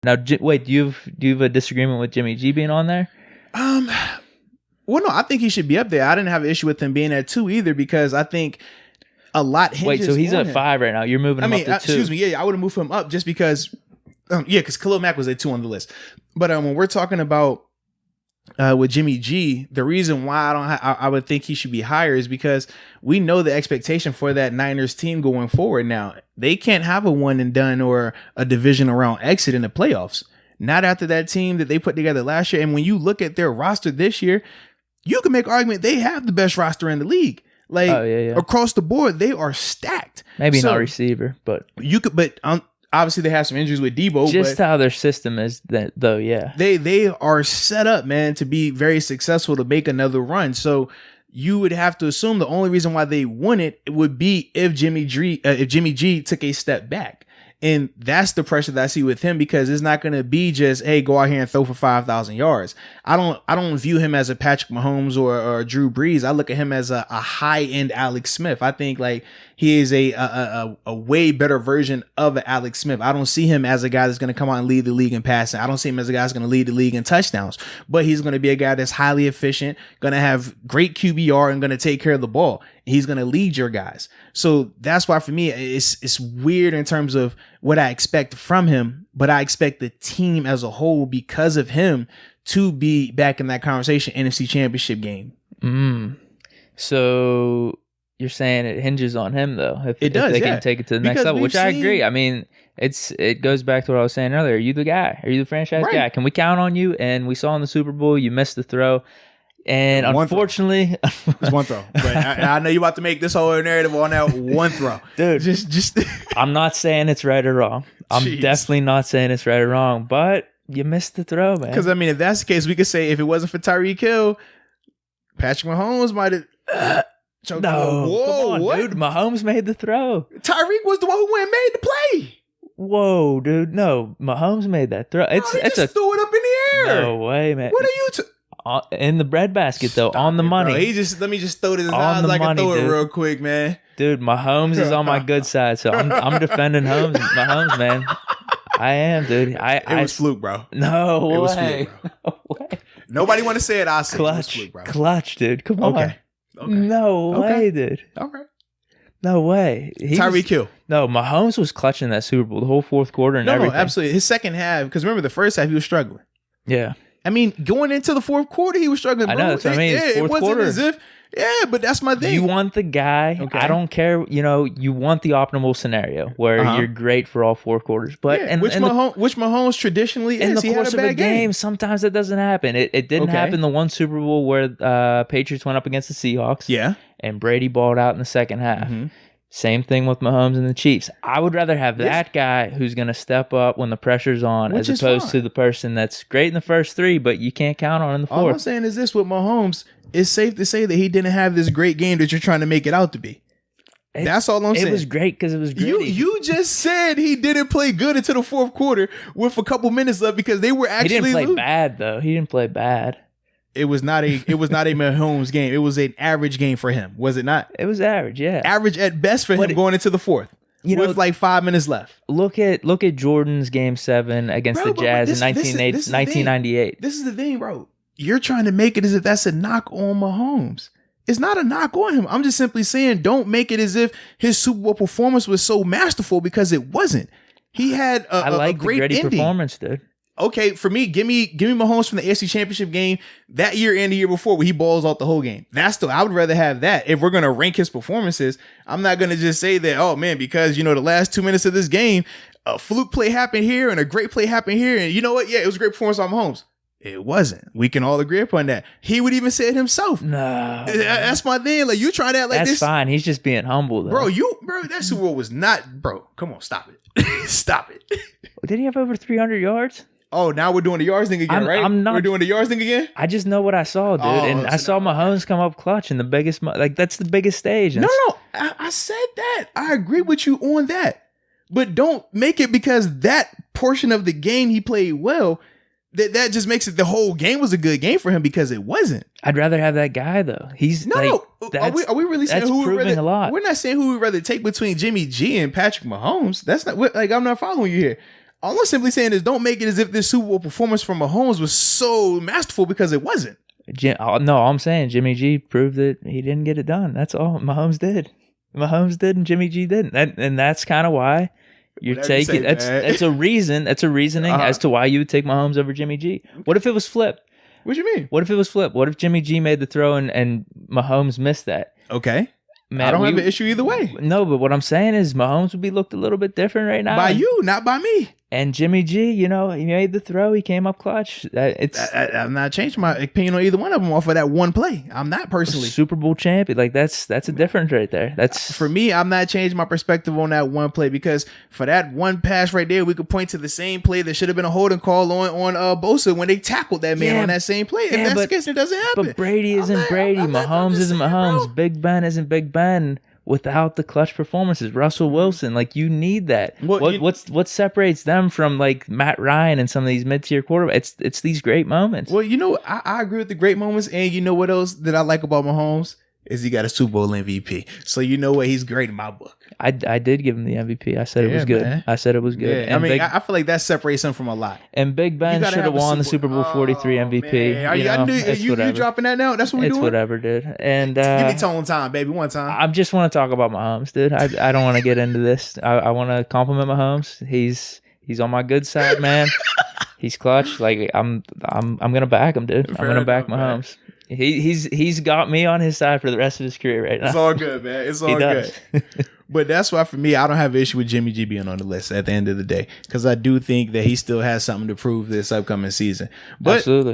Now, wait, do you have a disagreement with Jimmy G being on there? Well, no, I think he should be up there. I didn't have an issue with him being at 2 either because I think a lot hinges. Wait, so he's on at him. 5 right now. You're moving him up to 2. Excuse me. Yeah, I would have moved him up just because. Because Khalil Mack was at 2 on the list. But when we're talking about with Jimmy G, the reason why I would think he should be higher is because we know the expectation for that Niners team going forward. Now they can't have a one and done or a division round exit in the playoffs. Not after that team that they put together last year. And when you look at their roster this year, you can make an argument they have the best roster in the league. Like across the board, they are stacked. Maybe not receiver, but you could. But obviously, they have some injuries with Debo. Just how their system is, though. Yeah, they are set up, man, to be very successful to make another run. So you would have to assume the only reason why they won it would be if Jimmy G took a step back. And that's the pressure that I see with him because it's not going to be just, hey, go out here and throw for 5,000 yards. I don't view him as a Patrick Mahomes or Drew Brees. I look at him as a high end Alex Smith. I think like he is a way better version of an Alex Smith. I don't see him as a guy that's going to come out and lead the league in passing. I don't see him as a guy that's going to lead the league in touchdowns, but he's going to be a guy that's highly efficient, going to have great QBR and going to take care of the ball. He's going to lead your guys. So that's why for me, it's weird in terms of what I expect from him, but I expect the team as a whole because of him to be back in that conversation NFC Championship game. So you're saying it hinges on him though. If they can take it to the next level, which I agree. I mean, it goes back to what I was saying earlier. Are you the guy? Are you the franchise guy? Can we count on you? And we saw in the Super Bowl, you missed the throw. And unfortunately, it's one throw. But I know you're about to make this whole narrative on that one throw, dude. Just I'm not saying it's right or wrong. I'm definitely not saying it's right or wrong. But you missed the throw, man. Because I mean, if that's the case, we could say if it wasn't for Tyreek Hill, Patrick Mahomes might have. No, come on, dude. Mahomes made the throw. Tyreek was the one who went and made the play. Whoa, dude. No, Mahomes made that throw. It's just threw it up in the air. No way, man. What are you? In the breadbasket though, on the money. Bro. Let me just throw this in his eyes. I can throw it real quick, man. Dude, Mahomes is on my good side, so I'm defending Mahomes, man. I am, dude. It was fluke, bro. No way. It was fluke, bro. No way. Nobody want to say it. I say clutch, it was fluke, bro. Clutch, dude. Come on. Okay. No way, dude. All right. No way. Tyreek Hill. No, Mahomes was clutching that Super Bowl the whole fourth quarter and everything. No, absolutely. His second half, because remember the first half he was struggling. Yeah. I mean, going into the fourth quarter, he was struggling. Bro. I know, that's what I mean. It wasn't quarter. As if, but that's my thing. You want the guy, I don't care, you want the optimal scenario where you're great for all four quarters. But which Mahomes traditionally in is. In the course of a game, sometimes it doesn't happen. It didn't happen the one Super Bowl where Patriots went up against the Seahawks. Yeah. And Brady balled out in the second half. Mm-hmm. Same thing with Mahomes and the Chiefs. I would rather have that guy who's going to step up when the pressure's on as opposed to the person that's great in the first three, but you can't count on in the fourth. All I'm saying is this with Mahomes, it's safe to say that he didn't have this great game that you're trying to make it out to be. That's all I'm saying. It was great because it was gritty. You just said he didn't play good until the fourth quarter with a couple minutes left because they were actually He didn't play bad, though. He didn't play bad. It was not a Mahomes game. It was an average game for him, was it not? It was average, yeah. Average at best for him going into the fourth. With like 5 minutes left. Look at Jordan's game 7 against the Jazz in 1998. This is the thing, bro. You're trying to make it as if that's a knock on Mahomes. It's not a knock on him. I'm just simply saying don't make it as if his Super Bowl performance was so masterful because it wasn't. He had a great gritty ending. Performance, dude. Okay, for me, give me Mahomes from the AFC Championship game that year and the year before where he balls out the whole game. I would rather have that. If we're going to rank his performances, I'm not going to just say that, oh man, because the last 2 minutes of this game, a fluke play happened here and a great play happened here. And you know what? Yeah, it was a great performance on Mahomes. It wasn't. We can all agree upon that. He would even say it himself. No. That's my thing. Like, you try that like that's this. That's fine. He's just being humble, though. Bro, that Super Bowl was not, bro. Come on, stop it. Stop it. Did he have over 300 yards? Oh, now we're doing the yards thing again, right? We're doing the yards thing again? I just know what I saw, dude. And I saw Mahomes come up clutch in the biggest, that's the biggest stage. No. I said that. I agree with you on that. But don't make it because that portion of the game he played well, that just makes it the whole game was a good game for him because it wasn't. I'd rather have that guy, though. He's no. Are we really saying who we'd rather? A lot. We're not saying who we'd rather take between Jimmy G and Patrick Mahomes. That's not I'm not following you here. All I'm simply saying is don't make it as if this Super Bowl performance from Mahomes was so masterful, because it wasn't. No, I'm saying Jimmy G proved that he didn't get it done. That's all. Mahomes did. Mahomes did, and Jimmy G didn't. And that's kind of why you're taking. That's a reason. That's a reasoning as to why you would take Mahomes over Jimmy G. What if it was flipped? What do you mean? What if it was flipped? What if Jimmy G made the throw and Mahomes missed that? Okay. Man, I don't have an issue either way. No, but what I'm saying is Mahomes would be looked a little bit different right now. By you, not by me. And Jimmy G, he made the throw. He came up clutch. I'm not changing my opinion on either one of them off of that one play. I'm not personally Super Bowl champion. Like that's a difference right there. That's for me. I'm not changing my perspective on that one play, because for that one pass right there, we could point to the same play that should have been a holding call on Bosa when they tackled that man on that same play. If that's the case, it doesn't happen. But Brady isn't Brady. Mahomes isn't Mahomes. Bro. Big Ben isn't Big Ben. Without the clutch performances, Russell Wilson, like you need that. What separates them from like Matt Ryan and some of these mid-tier quarterbacks? It's these great moments. Well, I agree with the great moments, and you know what else that I like about Mahomes is he got a Super Bowl MVP. So you know what, he's great in my book. I did give him the MVP. I said it was good. Man. I said it was good. Yeah. I feel like that separates him from a lot. And Big Ben should have won the Super Bowl 43 MVP. You dropping that now? That's what we're doing? It's whatever, dude. And give me tone time, baby. One time. I just want to talk about Mahomes, dude. I don't want to get into this. I want to compliment Mahomes. He's on my good side, man. He's clutch. Like I'm gonna back him, dude. I'm gonna back Mahomes. Man. He's got me on his side for the rest of his career right now. It's all good, man. It's all good. But that's why, for me, I don't have an issue with Jimmy G being on the list at the end of the day, because I do think that he still has something to prove this upcoming season. But absolutely.